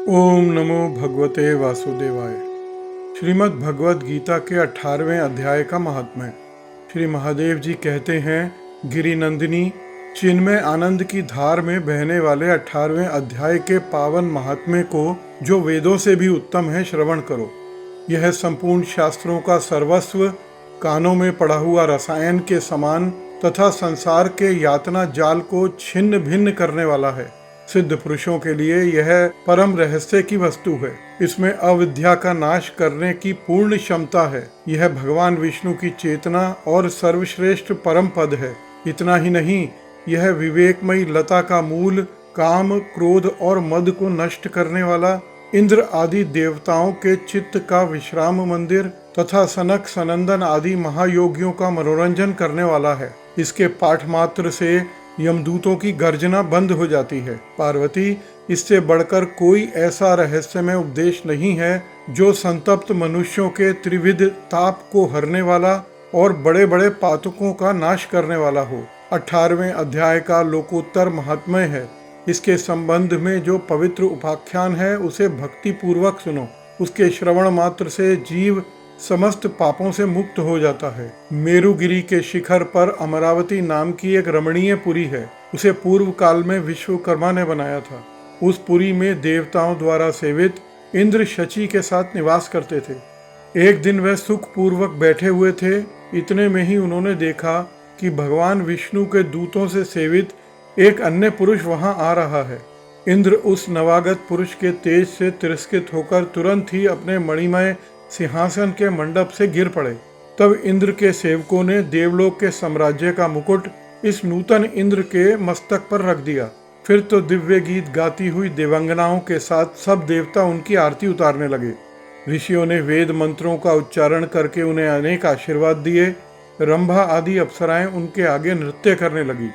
ओम नमो भगवते वासुदेवाय। श्रीमद् भगवद गीता के 18वें अध्याय का महात्म्य। श्री महादेव जी कहते हैं, गिरि नंदिनी, चिन्मय आनंद की धार में बहने वाले 18वें अध्याय के पावन महात्म्य को, जो वेदों से भी उत्तम है, श्रवण करो। यह संपूर्ण शास्त्रों का सर्वस्व, कानों में पड़ा हुआ रसायन के समान तथा संसार के यातना जाल को छिन्न भिन्न करने वाला है। सिद्ध पुरुषों के लिए यह परम रहस्य की वस्तु है। इसमें अविद्या का नाश करने की पूर्ण क्षमता है। यह भगवान विष्णु की चेतना और सर्वश्रेष्ठ परम पद है। इतना ही नहीं, यह विवेकमयी लता का मूल, काम, क्रोध और मद को नष्ट करने वाला, इंद्र आदि देवताओं के चित्त का विश्राम मंदिर तथा सनक सनंदन आदि महायोगियों का मनोरंजन करने वाला है। इसके पाठ मात्र से यमदूतों की गर्जना बंद हो जाती है। पार्वती, इससे बढ़कर कोई ऐसा रहस्यमय उपदेश नहीं है जो संतप्त मनुष्यों के त्रिविध ताप को हरने वाला और बड़े बड़े पातकों का नाश करने वाला हो। 18वें अध्याय का लोकोत्तर महात्म्य है। इसके संबंध में जो पवित्र उपाख्यान है, उसे भक्ति पूर्वक सुनो। उसके श्रवण मात्र से जीव समस्त पापों से मुक्त हो जाता है। मेरुगिरी के शिखर पर अमरावती नाम की एक रमणीय पुरी है। उसे पूर्व काल में विश्वकर्मा ने बनाया था। उस पुरी में देवताओं द्वारा सेवित इंद्र शची के साथ निवास करते थे। एक दिन वह सुख पूर्वक बैठे हुए थे। इतने में ही उन्होंने देखा कि भगवान विष्णु के दूतों से सेवित एक अन्य पुरुष वहां आ रहा है। इंद्र उस नवागत पुरुष के तेज से तिरस्कृत होकर तुरंत ही अपने मणिमय सिंहासन के मंडप से गिर पड़े। तब इंद्र के सेवकों ने देवलोक के साम्राज्य का मुकुट इस नूतन इंद्र के मस्तक पर रख दिया। फिर तो दिव्य गीत गाती हुई देवांगनाओं के साथ सब देवता उनकी आरती उतारने लगे। ऋषियों ने वेद मंत्रों का उच्चारण करके उन्हें अनेक आशीर्वाद दिए। रंभा आदि अप्सराएं उनके आगे नृत्य करने लगी।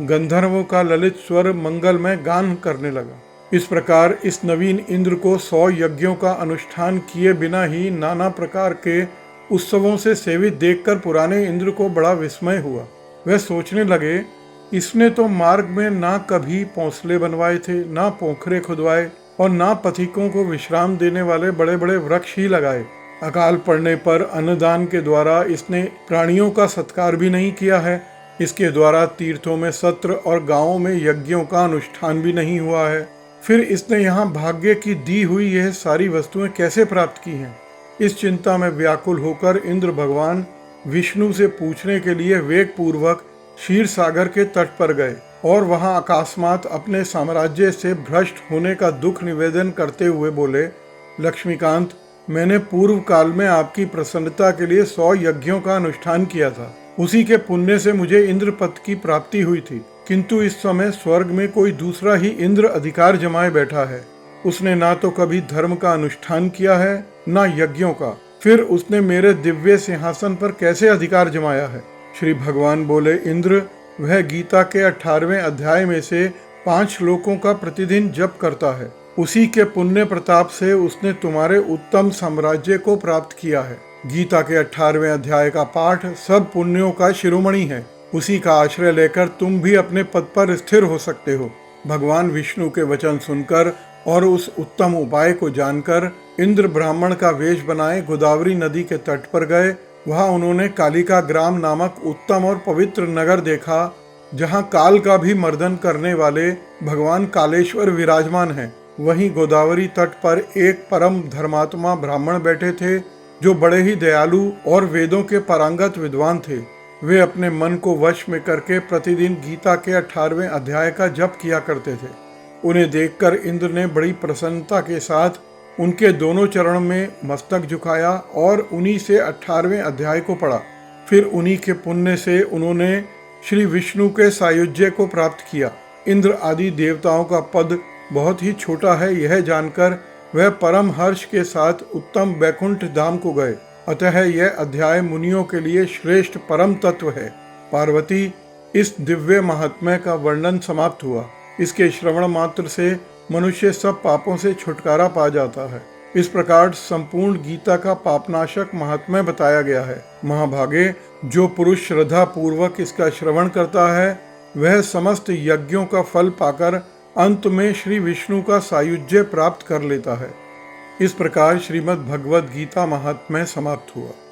गंधर्वों का ललित स्वर मंगलमय गान करने लगा। इस प्रकार इस नवीन इंद्र को 100 यज्ञों का अनुष्ठान किए बिना ही नाना प्रकार के उत्सवों से सेवित देखकर पुराने इंद्र को बड़ा विस्मय हुआ। वह सोचने लगे, इसने तो मार्ग में ना कभी पौंसले बनवाए थे, ना पोखरे खुदवाए और ना पथिकों को विश्राम देने वाले बड़े बड़े वृक्ष ही लगाए। अकाल पड़ने पर अन्नदान के द्वारा इसने प्राणियों का सत्कार भी नहीं किया है। इसके द्वारा तीर्थों में सत्र और गांवों में यज्ञों का अनुष्ठान भी नहीं हुआ है। फिर इसने यहाँ भाग्य की दी हुई यह सारी वस्तुएं कैसे प्राप्त की हैं? इस चिंता में व्याकुल होकर इंद्र भगवान विष्णु से पूछने के लिए वेग पूर्वक क्षीर सागर के तट पर गए और वहां अकस्मात अपने साम्राज्य से भ्रष्ट होने का दुख निवेदन करते हुए बोले, लक्ष्मीकांत, मैंने पूर्व काल में आपकी प्रसन्नता के लिए 100 यज्ञों का अनुष्ठान किया था। उसी के पुण्य से मुझे इंद्र पद की प्राप्ति हुई थी। किंतु इस समय स्वर्ग में कोई दूसरा ही इंद्र अधिकार जमाए बैठा है। उसने ना तो कभी धर्म का अनुष्ठान किया है, ना यज्ञों का। फिर उसने मेरे दिव्य सिंहासन पर कैसे अधिकार जमाया है? श्री भगवान बोले, इंद्र, वह गीता के 18वें अध्याय में से 5 श्लोकों का प्रतिदिन जप करता है। उसी के पुण्य प्रताप से उसने तुम्हारे उत्तम साम्राज्य को प्राप्त किया है। गीता के 18वें अध्याय का पाठ सब पुण्यों का शिरोमणि है। उसी का आश्रय लेकर तुम भी अपने पद पर स्थिर हो सकते हो। भगवान विष्णु के वचन सुनकर और उस उत्तम उपाय को जानकर इंद्र ब्राह्मण का वेश बनाए गोदावरी नदी के तट पर गए। वहां उन्होंने कालिका ग्राम नामक उत्तम और पवित्र नगर देखा, जहां काल का भी मर्दन करने वाले भगवान कालेश्वर विराजमान हैं। वहीं गोदावरी तट पर एक परम धर्मात्मा ब्राह्मण बैठे थे, जो बड़े ही दयालु और वेदों के पारंगत विद्वान थे। वे अपने मन को वश में करके प्रतिदिन गीता के 18वें अध्याय का जप किया करते थे। उन्हें देखकर इंद्र ने बड़ी प्रसन्नता के साथ उनके दोनों चरण में मस्तक झुकाया और उन्हीं से 18वें अध्याय को पढ़ा। फिर उन्हीं के पुण्य से उन्होंने श्री विष्णु के सायुज्य को प्राप्त किया। इंद्र आदि देवताओं का पद बहुत ही छोटा है, यह जानकर वह परम हर्ष के साथ उत्तम वैकुंठ धाम को गए। अतः यह अध्याय मुनियों के लिए श्रेष्ठ परम तत्व है। पार्वती, इस दिव्य महात्म्य का वर्णन समाप्त हुआ। इसके श्रवण मात्र से मनुष्य सब पापों से छुटकारा पा जाता है। इस प्रकार संपूर्ण गीता का पापनाशक महात्म्य बताया गया है। महाभागे, जो पुरुष श्रद्धा पूर्वक इसका श्रवण करता है, वह समस्त यज्ञों का फल पाकर अंत में श्री विष्णु का सायुज्य प्राप्त कर लेता है। इस प्रकार श्रीमद् भगवद गीता महात्म्य समाप्त हुआ।